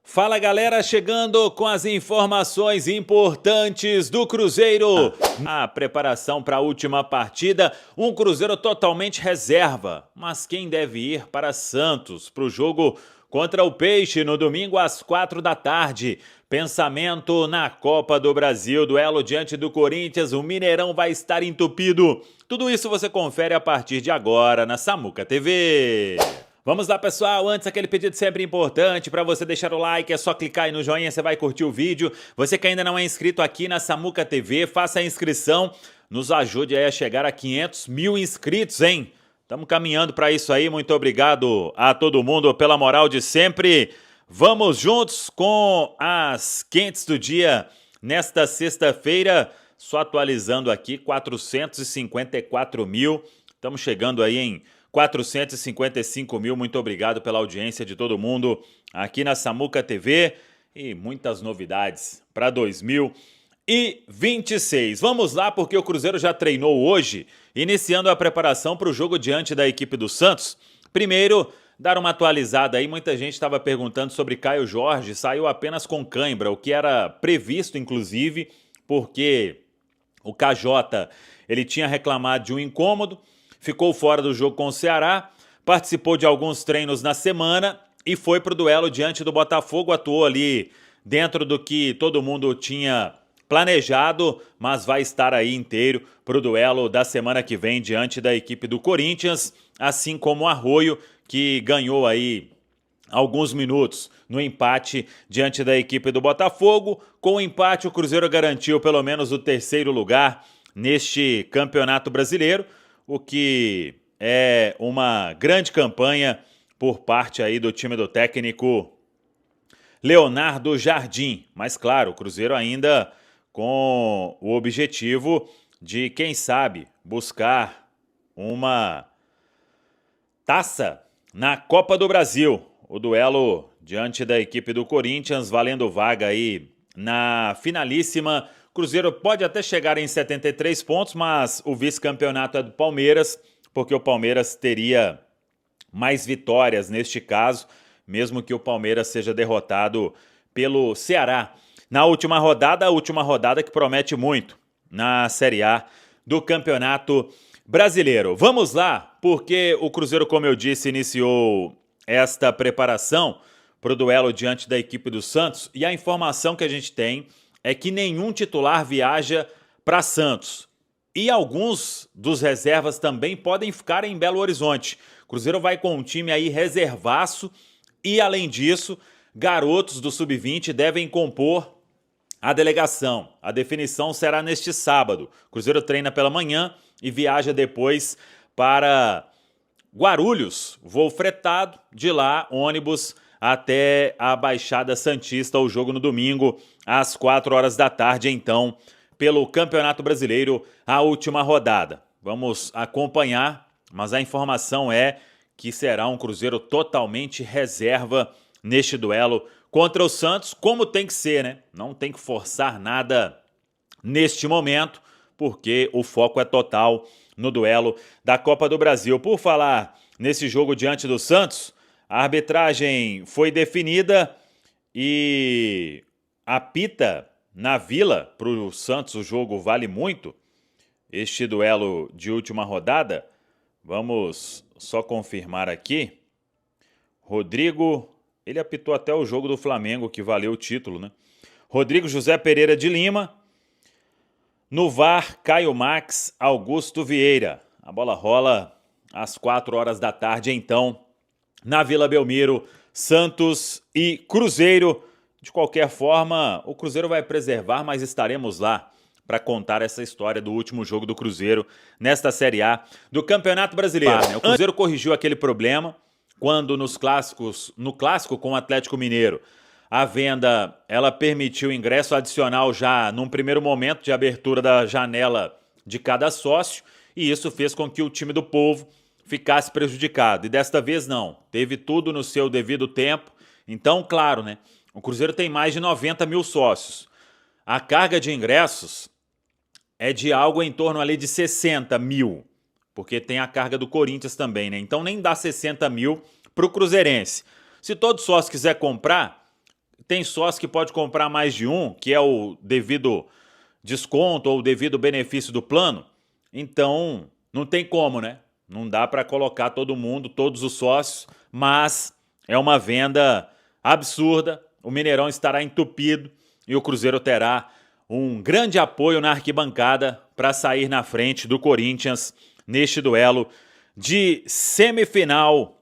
Fala galera, chegando com as informações importantes do Cruzeiro. A preparação para a última partida, um Cruzeiro totalmente reserva. Mas quem deve ir para Santos para o jogo contra o Peixe no domingo às 4 da tarde? Pensamento na Copa do Brasil, duelo diante do Corinthians, o Mineirão vai estar entupido. Tudo isso você confere a partir de agora na Samuca TV. Vamos lá, pessoal, antes aquele pedido sempre importante para você deixar o like, é só clicar aí no joinha, você vai curtir o vídeo. Você que ainda não é inscrito aqui na Samuca TV, faça a inscrição, nos ajude aí a chegar a 500 mil inscritos, hein? Estamos caminhando para isso aí, muito obrigado a todo mundo pela moral de sempre. Vamos juntos com as quentes do dia nesta sexta-feira, só atualizando aqui, 454 mil, estamos chegando aí em 455 mil, muito obrigado pela audiência de todo mundo aqui na Samuca TV e muitas novidades para 2026. Vamos lá, porque o Cruzeiro já treinou hoje, iniciando a preparação para o jogo diante da equipe do Santos. Primeiro, dar uma atualizada aí, muita gente estava perguntando sobre Caio Jorge, saiu apenas com cãibra, o que era previsto inclusive, porque o KJ ele tinha reclamado de um incômodo, ficou fora do jogo com o Ceará, participou de alguns treinos na semana e foi para o duelo diante do Botafogo, atuou ali dentro do que todo mundo tinha planejado, mas vai estar aí inteiro para o duelo da semana que vem diante da equipe do Corinthians, assim como o Arroio, que ganhou aí alguns minutos no empate diante da equipe do Botafogo. Com o empate, o Cruzeiro garantiu pelo menos o terceiro lugar neste Campeonato Brasileiro, o que é uma grande campanha por parte aí do time do técnico Leonardo Jardim. Mas claro, o Cruzeiro ainda com o objetivo de, quem sabe, buscar uma taça na Copa do Brasil. O duelo diante da equipe do Corinthians, valendo vaga aí na finalíssima. Cruzeiro pode até chegar em 73 pontos, mas o vice-campeonato é do Palmeiras, porque o Palmeiras teria mais vitórias neste caso, mesmo que o Palmeiras seja derrotado pelo Ceará. Na última rodada que promete muito na Série A do Campeonato Brasileiro. Vamos lá, porque o Cruzeiro, como eu disse, iniciou esta preparação para o duelo diante da equipe do Santos, e a informação que a gente tem é que nenhum titular viaja para Santos. E alguns dos reservas também podem ficar em Belo Horizonte. O Cruzeiro vai com um time aí reservaço e, além disso, garotos do Sub-20 devem compor a delegação. A definição será neste sábado. O Cruzeiro treina pela manhã e viaja depois para Guarulhos. Voo fretado, de lá, ônibus até a Baixada Santista, o jogo no domingo, às 4 horas da tarde, então, pelo Campeonato Brasileiro, a última rodada. Vamos acompanhar, mas a informação é que será um Cruzeiro totalmente reserva neste duelo contra o Santos, como tem que ser, né? Não tem que forçar nada neste momento, porque o foco é total no duelo da Copa do Brasil. Por falar nesse jogo diante do Santos, a arbitragem foi definida e apita na Vila. Para o Santos o jogo vale muito, este duelo de última rodada. Vamos só confirmar aqui. Rodrigo, ele apitou até o jogo do Flamengo, que valeu o título, né? Rodrigo José Pereira de Lima. No VAR, Caio Max, Augusto Vieira. A bola rola às 4 horas da tarde, então, na Vila Belmiro, Santos e Cruzeiro. De qualquer forma, o Cruzeiro vai preservar, mas estaremos lá para contar essa história do último jogo do Cruzeiro nesta Série A do Campeonato Brasileiro. O Cruzeiro corrigiu aquele problema quando no clássico com o Atlético Mineiro, a venda ela permitiu ingresso adicional já num primeiro momento de abertura da janela de cada sócio, e isso fez com que o time do Povo ficasse prejudicado. E desta vez não, teve tudo no seu devido tempo. Então, claro, né? O Cruzeiro tem mais de 90 mil sócios. A carga de ingressos é de algo em torno ali de 60 mil, porque tem a carga do Corinthians também, né? Então nem dá 60 mil para o cruzeirense. Se todo sócio quiser comprar, tem sócio que pode comprar mais de um, que é o devido desconto ou o devido benefício do plano. Então, não tem como, né? Não dá para colocar todo mundo, todos os sócios, mas é uma venda absurda. O Mineirão estará entupido e o Cruzeiro terá um grande apoio na arquibancada para sair na frente do Corinthians neste duelo de semifinal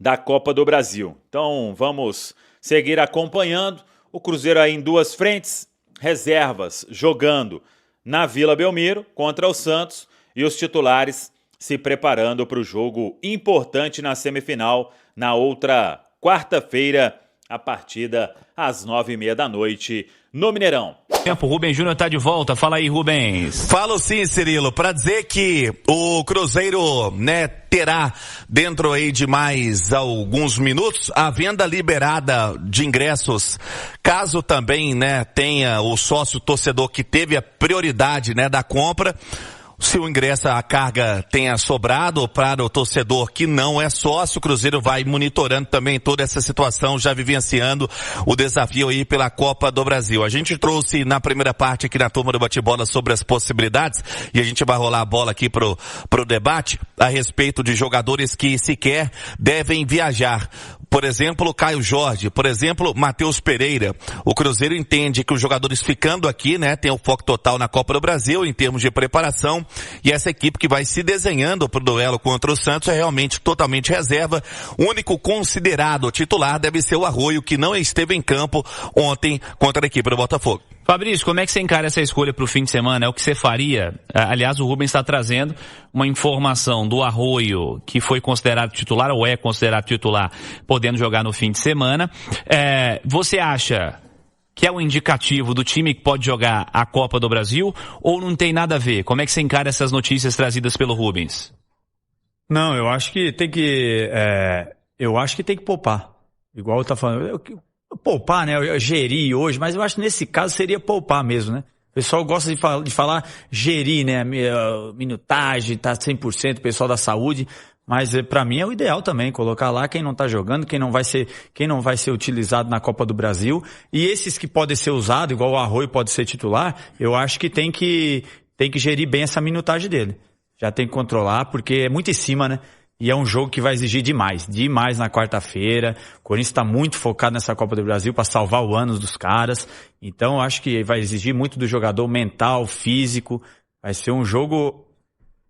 da Copa do Brasil. Então vamos seguir acompanhando o Cruzeiro aí em duas frentes, reservas jogando na Vila Belmiro contra o Santos e os titulares se preparando para o jogo importante na semifinal na outra quarta-feira, a partida às 9h30 da noite no Mineirão. O Rubens Júnior tá de volta. Fala aí, Rubens. Falo sim, Cirilo, para dizer que o Cruzeiro, né, terá dentro aí de mais alguns minutos a venda liberada de ingressos, caso também, né, tenha o sócio torcedor que teve a prioridade, né, da compra. Se o ingresso, a carga tenha sobrado para o torcedor que não é sócio, o Cruzeiro vai monitorando também toda essa situação, já vivenciando o desafio aí pela Copa do Brasil. A gente trouxe na primeira parte aqui na turma do bate-bola sobre as possibilidades e a gente vai rolar a bola aqui pro debate a respeito de jogadores que sequer devem viajar. Por exemplo, Caio Jorge, por exemplo, Matheus Pereira. O Cruzeiro entende que os jogadores ficando aqui, né, tem o foco total na Copa do Brasil em termos de preparação, e essa equipe que vai se desenhando para o duelo contra o Santos é realmente totalmente reserva. O único considerado titular deve ser o Arroio, que não esteve em campo ontem contra a equipe do Botafogo. Fabrício, como é que você encara essa escolha para o fim de semana? É o que você faria? Aliás, o Rubens está trazendo uma informação do Arroio, que foi considerado titular, ou é considerado titular, podendo jogar no fim de semana. Você acha que é um indicativo do time que pode jogar a Copa do Brasil, ou não tem nada a ver? Como é que você encara essas notícias trazidas pelo Rubens? Não, eu acho que tem que poupar. Igual eu tava falando, poupar, né? Gerir hoje, mas eu acho que nesse caso seria poupar mesmo, né? O pessoal gosta de falar gerir, né? Minutagem, tá 100%, o pessoal da saúde. Mas para mim é o ideal também, colocar lá quem não tá jogando, quem não vai ser utilizado na Copa do Brasil. E esses que podem ser usados, igual o Arroio pode ser titular, eu acho que tem que gerir bem essa minutagem dele. Já tem que controlar, porque é muito em cima, né? E é um jogo que vai exigir demais na quarta-feira. O Corinthians está muito focado nessa Copa do Brasil para salvar o ânus dos caras. Então eu acho que vai exigir muito do jogador mental, físico. Vai ser um jogo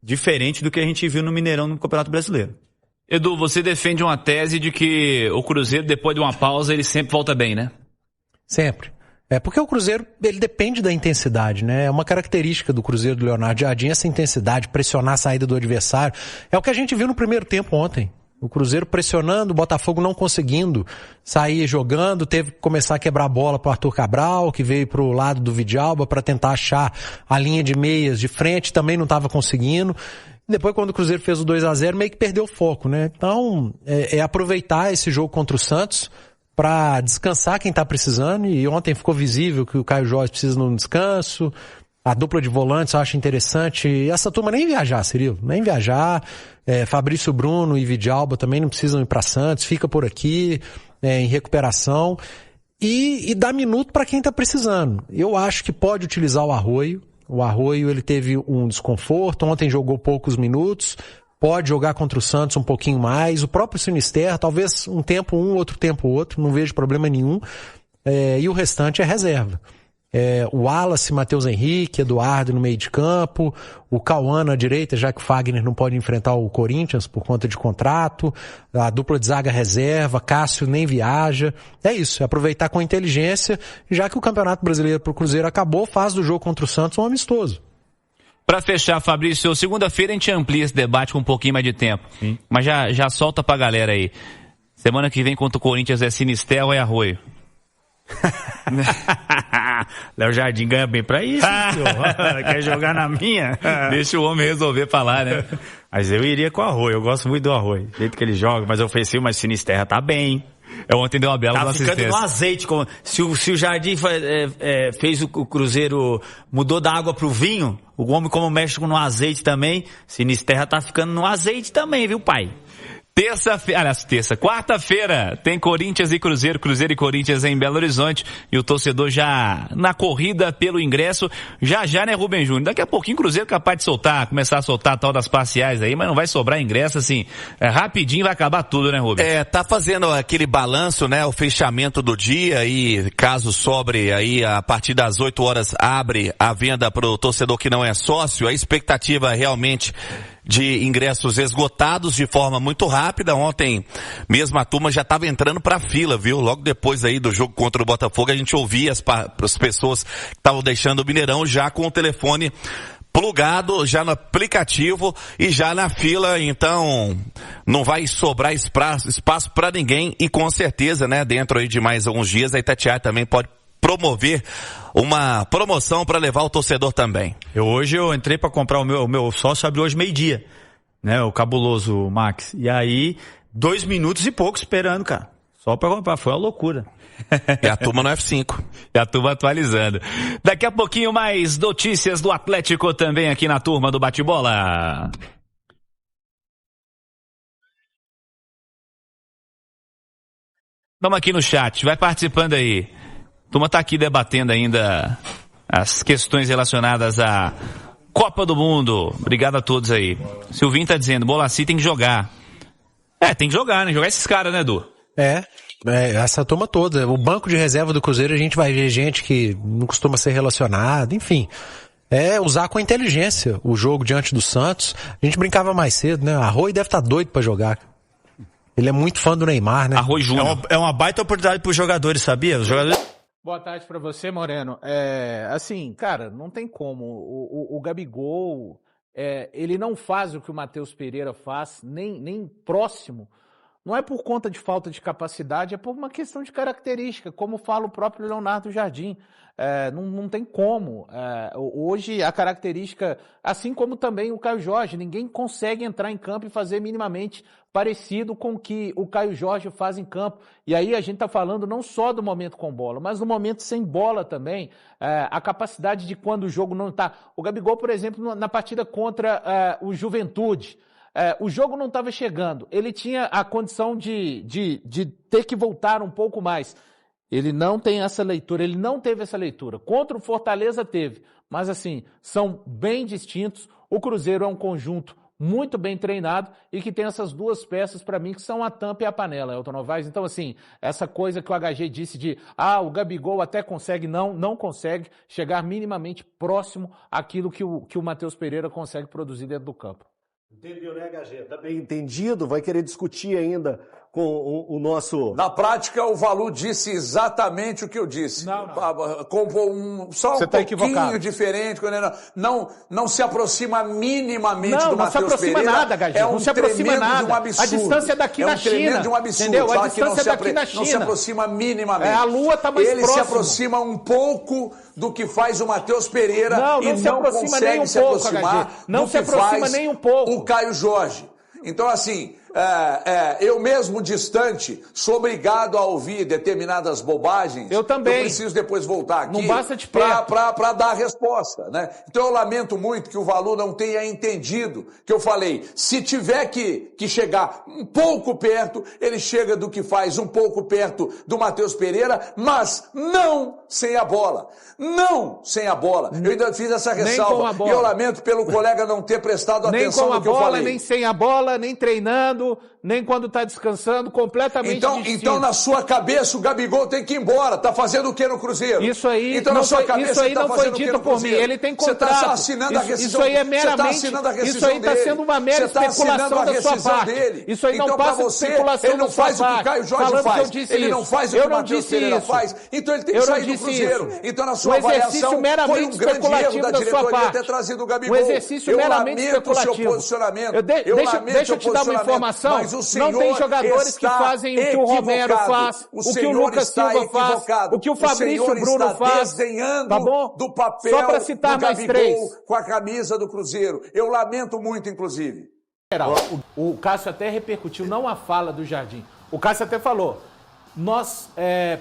diferente do que a gente viu no Mineirão no Campeonato Brasileiro. Edu, você defende uma tese de que o Cruzeiro, depois de uma pausa, ele sempre volta bem, né? Sempre. Porque o Cruzeiro, ele depende da intensidade, né? É uma característica do Cruzeiro do Leonardo Jardim, essa intensidade, pressionar a saída do adversário. É o que a gente viu no primeiro tempo ontem. O Cruzeiro pressionando, o Botafogo não conseguindo sair jogando, teve que começar a quebrar a bola pro Arthur Cabral, que veio pro lado do Vidalba para tentar achar a linha de meias de frente, também não estava conseguindo. Depois, quando o Cruzeiro fez o 2-0, meio que perdeu o foco, né? Então, é aproveitar esse jogo contra o Santos para descansar quem tá precisando, e ontem ficou visível que o Caio Jorge precisa de um descanso. A dupla de volantes eu acho interessante. E essa turma nem viajar, Cirilo, nem viajar. Fabrício Bruno e Vidalba também não precisam ir para Santos, fica por aqui, em recuperação. E dá minuto para quem tá precisando. Eu acho que pode utilizar o Arroio. O Arroio, ele teve um desconforto, ontem jogou poucos minutos. Pode jogar contra o Santos um pouquinho mais. O próprio Sinisterra, talvez um tempo um, outro tempo outro, não vejo problema nenhum. E o restante é reserva. O Wallace, Matheus Henrique, Eduardo no meio de campo, o Cauã na direita, já que o Fagner não pode enfrentar o Corinthians por conta de contrato, a dupla de zaga reserva, Cássio nem viaja. É isso, é aproveitar com inteligência, já que o Campeonato Brasileiro pro Cruzeiro acabou, faz do jogo contra o Santos um amistoso. Pra fechar, Fabrício, segunda-feira a gente amplia esse debate com um pouquinho mais de tempo. Sim. Mas já solta pra galera aí. Semana que vem contra o Corinthians é Sinisterra ou é Arroio? Léo Jardim ganha bem pra isso, senhor. Quer jogar na minha? Deixa o homem resolver falar, né? Mas eu iria com o Arroio, eu gosto muito do Arroio. Do jeito que ele joga, mais ofensivo, mas Sinisterra tá bem. Ontem deu uma bela assistência. Tá ficando no azeite. Se o Jardim fez o Cruzeiro, mudou da água pro vinho, o homem como mexe no azeite também, Sinisterra tá ficando no azeite também, viu, pai? Quarta-feira tem Corinthians e Cruzeiro, Cruzeiro e Corinthians em Belo Horizonte, e o torcedor já na corrida pelo ingresso, já, né, Rubem Júnior? Daqui a pouquinho o Cruzeiro é capaz de começar a soltar a tal das parciais aí, mas não vai sobrar ingresso assim, rapidinho vai acabar tudo, né, Rubem? Tá fazendo aquele balanço, né, o fechamento do dia, e caso sobre aí, a partir das 8 horas abre a venda pro torcedor que não é sócio, a expectativa realmente de ingressos esgotados de forma muito rápida. Ontem mesmo a turma já estava entrando para a fila, viu? Logo depois aí do jogo contra o Botafogo, a gente ouvia as pessoas que estavam deixando o Mineirão já com o telefone plugado, já no aplicativo e já na fila. Então não vai sobrar espaço para ninguém, e com certeza, né, dentro aí de mais alguns dias a Itatiaia também pode promover uma promoção para levar o torcedor também. Hoje eu entrei para comprar o meu sócio, abriu hoje 12:00, né, o cabuloso Max. E aí, 2 minutos e pouco esperando, cara. Só para comprar, foi uma loucura. E a turma no F5. E a turma atualizando. Daqui a pouquinho mais notícias do Atlético também aqui na turma do Bate-Bola. Vamos aqui no chat, vai participando aí. A turma tá aqui debatendo ainda as questões relacionadas à Copa do Mundo. Obrigado a todos aí. Silvinho tá dizendo, Bolacci tem que jogar. Tem que jogar, né? Jogar esses caras, né, Edu? Essa turma toda. O banco de reserva do Cruzeiro, a gente vai ver gente que não costuma ser relacionada, enfim. Usar com inteligência o jogo diante do Santos. A gente brincava mais cedo, né? Arroio deve estar doido pra jogar. Ele é muito fã do Neymar, né? Arroio Júnior. É uma baita oportunidade pros jogadores, sabia? Os jogadores... Boa tarde pra você, Moreno. Assim, cara, não tem como. O Gabigol, ele não faz o que o Matheus Pereira faz, nem próximo. Não é por conta de falta de capacidade, é por uma questão de característica, como fala o próprio Leonardo Jardim. Não tem como. Hoje a característica, assim como também o Caio Jorge, ninguém consegue entrar em campo e fazer minimamente parecido com o que o Caio Jorge faz em campo. E aí a gente está falando não só do momento com bola, mas do momento sem bola também. A capacidade de quando o jogo não está... O Gabigol, por exemplo, na partida contra o Juventude, o jogo não estava chegando. Ele tinha a condição de ter que voltar um pouco mais. Ele não tem essa leitura, ele não teve essa leitura. Contra o Fortaleza teve, mas assim, são bem distintos. O Cruzeiro é um conjunto muito bem treinado e que tem essas duas peças para mim que são a tampa e a panela, Elton Novaes. Então assim, essa coisa que o HG disse de o Gabigol até consegue, não consegue chegar minimamente próximo àquilo que o Matheus Pereira consegue produzir dentro do campo. Entendeu, né, HG? Tá bem entendido, vai querer discutir ainda com o nosso... Na prática, o Valu disse exatamente o que eu disse. Não. Só Você um tá pouquinho equivocado. diferente. Não se aproxima minimamente do Não se Matheus aproxima Pereira. nada, HG. Não se aproxima nada. De um absurdo. A distância daqui da China. É um tremendo de um absurdo. Entendeu? A tá? distância daqui da China. Não se aproxima minimamente. A Lua tá mais Ele próximo. se aproxima um pouco do que faz o Matheus Pereira não se aproxima consegue nem um se pouco, aproximar HG. Não do se que aproxima faz nem um pouco. o Caio Jorge. Então, assim, eu mesmo distante, sou obrigado a ouvir determinadas bobagens. Eu também. Eu preciso depois voltar aqui. Não basta de perto. Para dar a resposta, né? Então eu lamento muito que o Valu não tenha entendido que eu falei. Se tiver que chegar um pouco perto, ele chega do que faz um pouco perto do Matheus Pereira, mas não sem a bola. Não sem a bola. Eu ainda fiz essa ressalva. E eu lamento pelo colega não ter prestado atenção no que eu falei. Nem sem a bola, nem treinando, nem quando está descansando, completamente distinto. Então, na sua cabeça, o Gabigol tem que ir embora. Tá fazendo o que no Cruzeiro? Isso aí então, não foi dito por mim. Ele tem contrato. Você está assinando a rescisão. Isso aí é meramente... Isso aí está sendo uma mera especulação da sua parte. Dele. Isso aí então, não passa de especulação da sua parte. Ele não faz o que o Caio Jorge faz. Ele não faz o que o Matheus Pereira faz. Então ele tem que sair do Cruzeiro. Então na sua avaliação foi um grande erro da diretoria ter trazido o Gabigol. Um exercício meramente especulativo. Seu posicionamento. Deixa eu te dar uma informação. Não tem jogadores que fazem o que o Romero faz, o que o Lucas Silva faz, o que o Fabrício Bruno faz. Tá bom? Do papel só para citar do mais Gabigol 3. Com a camisa do Cruzeiro. Eu lamento muito, inclusive. O Cássio até repercutiu, não a fala do Jardim. O Cássio até falou, nós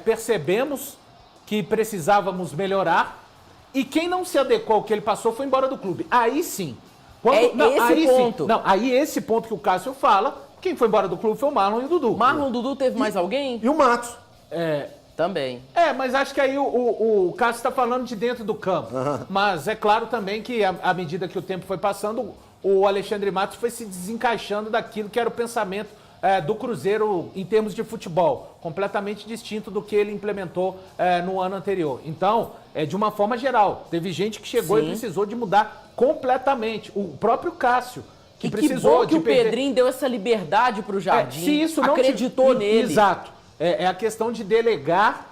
percebemos que precisávamos melhorar e quem não se adequou ao que ele passou foi embora do clube. Aí sim. Aí esse ponto que o Cássio fala Quem foi embora do clube foi o Marlon e o Dudu. Marlon, o Dudu, teve mais alguém? E o Matos. Também. Mas acho que aí o Cássio está falando de dentro do campo. Mas é claro também que, à medida que o tempo foi passando, o Alexandre Matos foi se desencaixando daquilo que era o pensamento do Cruzeiro em termos de futebol. Completamente distinto do que ele implementou no ano anterior. Então, de uma forma geral, teve gente que chegou e precisou de mudar completamente. O próprio Cássio. Que precisou bom que o Pedrinho deu essa liberdade para o Jardim. Se isso não acreditou nele. Exato. É a questão de delegar,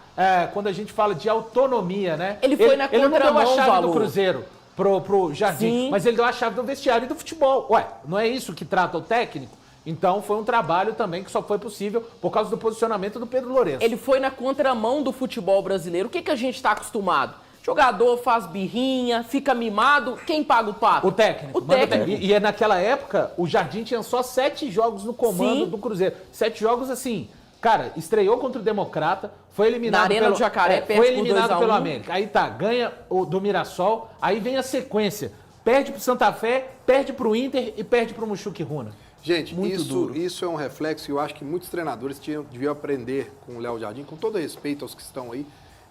quando a gente fala de autonomia, né? Ele foi na Ele não deu a chave Valor. do Cruzeiro pro Jardim, mas ele deu a chave do vestiário e do futebol. Ué, não é isso que trata o técnico? Então foi um trabalho também que só foi possível por causa do posicionamento do Pedro Lourenço. Ele foi na contramão do futebol brasileiro. O que a gente está acostumado? Jogador faz birrinha, fica mimado, quem paga o pato? O técnico. E naquela época, o Jardim tinha só 7 jogos no comando do Cruzeiro. 7 jogos assim, cara, estreou contra o Democrata, foi eliminado na Arena do Jacaré, foi eliminado pelo América. Aí ganha do Mirassol, aí vem a sequência. Perde pro Santa Fé, perde pro Inter e perde pro Muxuque Runa. Gente, isso é um reflexo que eu acho que muitos treinadores deviam aprender com o Léo Jardim, com todo respeito aos que estão aí,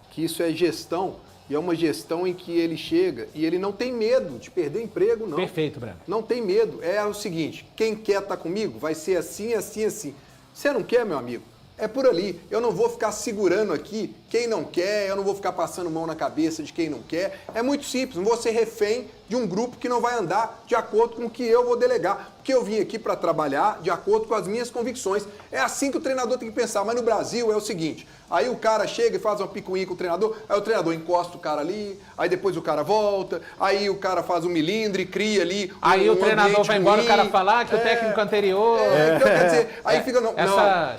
que isso é gestão. E é uma gestão em que ele chega e ele não tem medo de perder emprego, não. Perfeito, Breno. Não tem medo. É o seguinte, quem quer estar comigo vai ser assim, assim, assim. Você não quer, meu amigo? É por ali. Eu não vou ficar segurando aqui quem não quer, eu não vou ficar passando mão na cabeça de quem não quer. É muito simples, não vou ser refém de um grupo que não vai andar de acordo com o que eu vou delegar. Porque eu vim aqui para trabalhar de acordo com as minhas convicções. É assim que o treinador tem que pensar. Mas no Brasil é o seguinte, aí o cara chega e faz uma picuinha com o treinador, aí o treinador encosta o cara ali, aí depois o cara volta, aí o cara faz um milindre, cria ali aí o treinador vai embora, o cara falar que o técnico anterior... Então, quer dizer, aí fica... Não,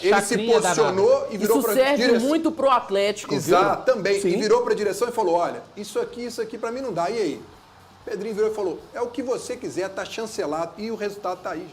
ele se posicionou e virou para a direção. Isso serve muito pro Atlético, exato, viu? Também. Sim. E virou para a direção e falou, olha, isso aqui para mim não dá. E aí? Pedrinho virou e falou, é o que você quiser, tá chancelado e o resultado tá aí.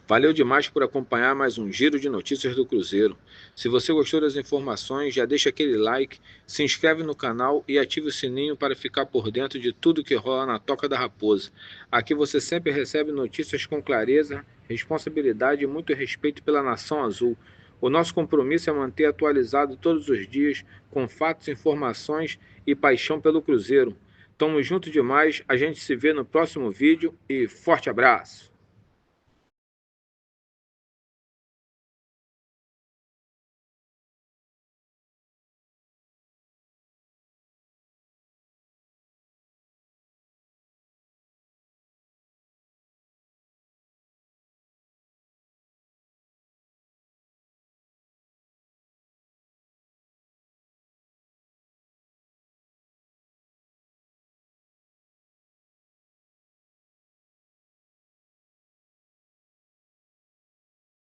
Valeu demais por acompanhar mais um giro de notícias do Cruzeiro. Se você gostou das informações, já deixa aquele like, se inscreve no canal e ative o sininho para ficar por dentro de tudo que rola na Toca da Raposa. Aqui você sempre recebe notícias com clareza, responsabilidade e muito respeito pela Nação Azul. O nosso compromisso é manter atualizado todos os dias, com fatos, informações e paixão pelo Cruzeiro. Tamo junto demais, a gente se vê no próximo vídeo e forte abraço!